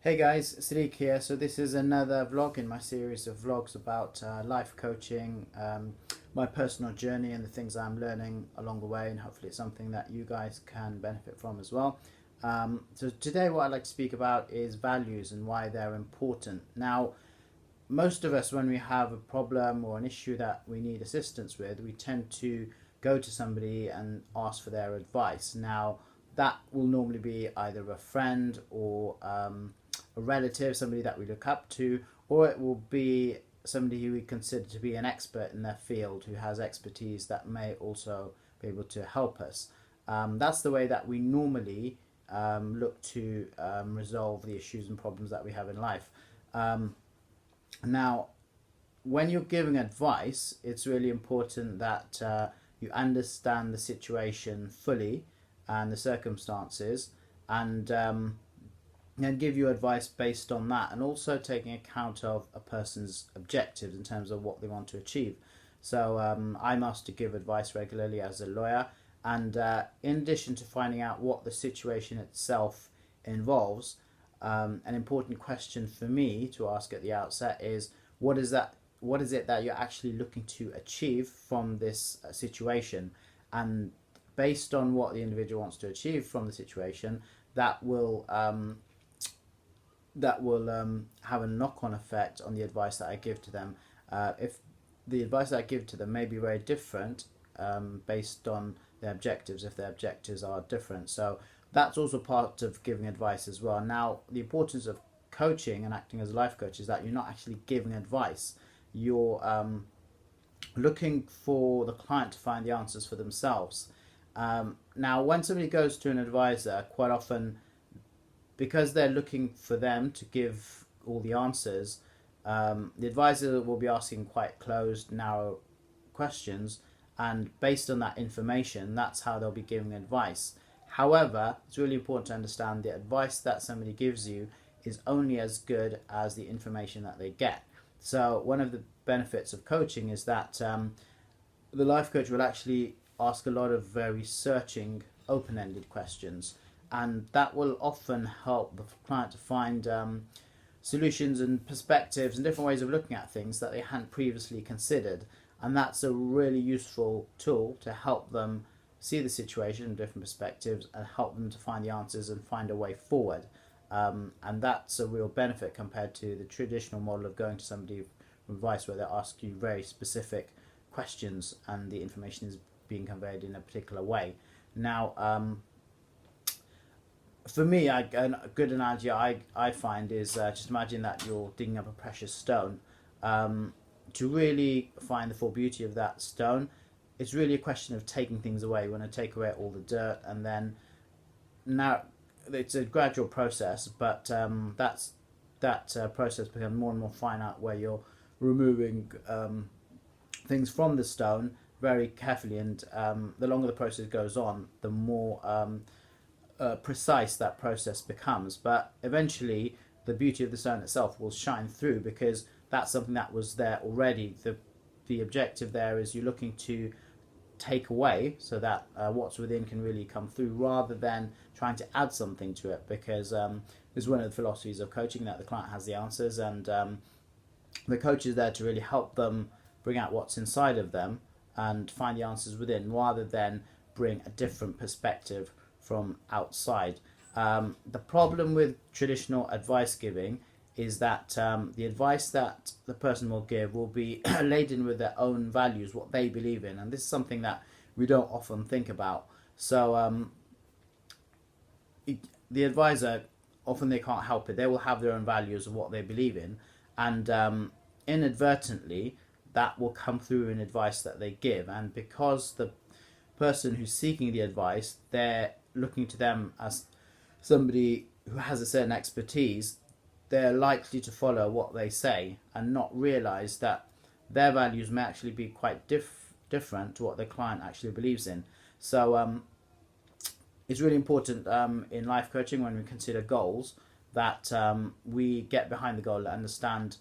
Hey guys, Sadiq here. So this is another vlog in my series of vlogs about life coaching, my personal journey and the things I'm learning along the way, and hopefully it's something that you guys can benefit from as well. So today what I'd like to speak about is values and why they're important. Now, most of us, when we have a problem or an issue that we need assistance with, we tend to go to somebody and ask for their advice. Now, that will normally be either a friend or a relative, somebody that we look up to, or it will be somebody who we consider to be an expert in their field who has expertise that may also be able to help us. That's the way that we normally look to resolve the issues and problems that we have in life. Now, when you're giving advice, it's really important that you understand the situation fully and the circumstances, and give you advice based on that, and also taking account of a person's objectives in terms of what they want to achieve. So I'm asked to give advice regularly as a lawyer, and in addition to finding out what the situation itself involves, an important question for me to ask at the outset is what is that? What is it that you're actually looking to achieve from this situation? And based on what the individual wants to achieve from the situation, that will have a knock-on effect on the advice that I give to them. If the advice that I give to them may be very different based on their objectives, if their objectives are different. So that's also part of giving advice as well. Now, the importance of coaching and acting as a life coach is that you're not actually giving advice. You're looking for the client to find the answers for themselves. Now, when somebody goes to an advisor, quite often, because they're looking for them to give all the answers, the advisor will be asking quite closed, narrow questions, and based on that information, that's how they'll be giving advice. However, it's really important to understand the advice that somebody gives you is only as good as the information that they get. So one of the benefits of coaching is that the life coach will actually ask a lot of very searching, open-ended questions, and that will often help the client to find solutions and perspectives and different ways of looking at things that they hadn't previously considered. And that's a really useful tool to help them see the situation from different perspectives and help them to find the answers and find a way forward. And that's a real benefit compared to the traditional model of going to somebody for advice where they ask you very specific questions and the information is being conveyed in a particular way. Now, for me, a good analogy I find is just imagine that you're digging up a precious stone. To really find the full beauty of that stone, it's really a question of taking things away. You want to take away all the dirt, and then now it's a gradual process, but that process becomes more and more finite, where you're removing things from the stone very carefully, and the longer the process goes on, the more precise that process becomes. But eventually, the beauty of the stone itself will shine through because that's something that was there already. The objective there is you're looking to take away so that what's within can really come through, rather than trying to add something to it, because this is one of the philosophies of coaching, that the client has the answers, and the coach is there to really help them bring out what's inside of them and find the answers within, rather than bring a different perspective from outside. The problem with traditional advice giving is that the advice that the person will give will be laden with their own values, what they believe in, and this is something that we don't often think about. So the advisor, often they can't help it, they will have their own values of what they believe in, and inadvertently that will come through in advice that they give. And because the person who's seeking the advice, they're looking to them as somebody who has a certain expertise, they're likely to follow what they say and not realize that their values may actually be quite different to what the client actually believes in. So it's really important in life coaching, when we consider goals, that we get behind the goal and understand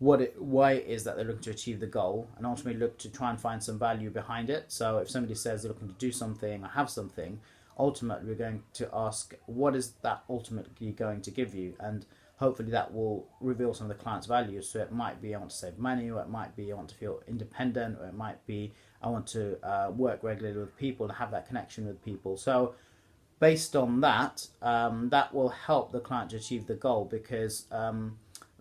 why it is that they're looking to achieve the goal, and ultimately look to try and find some value behind it. So if somebody says they're looking to do something or have something, ultimately we're going to ask, what is that ultimately going to give you? And hopefully that will reveal some of the client's values. So it might be I want to save money, or it might be I want to feel independent, or it might be I want to work regularly with people and have that connection with people. So based on that, that will help the client to achieve the goal, because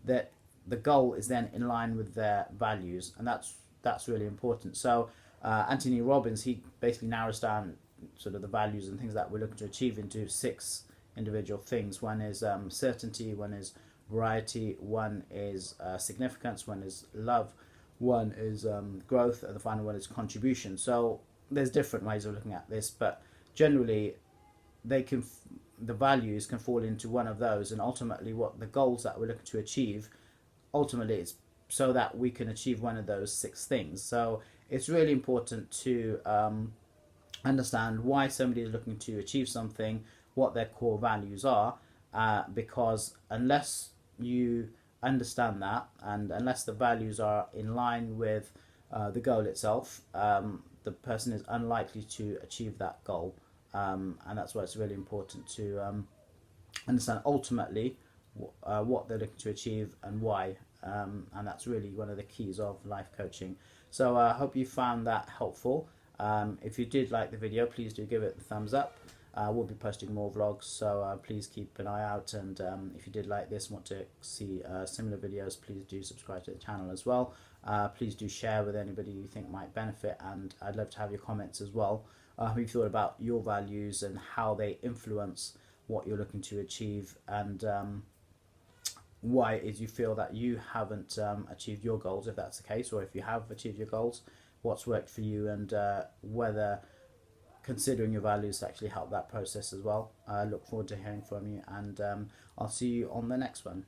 that the goal is then in line with their values, and that's really important. So Anthony Robbins, he basically narrows down sort of the values and things that we're looking to achieve into 6 individual things. One is certainty, one is variety, one is significance, one is love, one is growth, and the final one is contribution. So there's different ways of looking at this, but generally the values can fall into one of those, and ultimately what the goals that we're looking to achieve, ultimately it's so that we can achieve one of those 6 things. So it's really important to understand why somebody is looking to achieve something, what their core values are, because unless you understand that, and unless the values are in line with the goal itself, the person is unlikely to achieve that goal. And that's why it's really important to understand ultimately what they're looking to achieve and why. And that's really one of the keys of life coaching. So I hope you found that helpful. If you did like the video, please do give it a thumbs up. We'll be posting more vlogs, so please keep an eye out. And if you did like this, want to see similar videos, please do subscribe to the channel as well. Please do share with anybody you think might benefit, and I'd love to have your comments as well. How you thought about your values and how they influence what you're looking to achieve, and why it is you feel that you haven't achieved your goals, if that's the case, or if you have achieved your goals, what's worked for you, and whether considering your values actually help that process as well. I look forward to hearing from you, and I'll see you on the next one.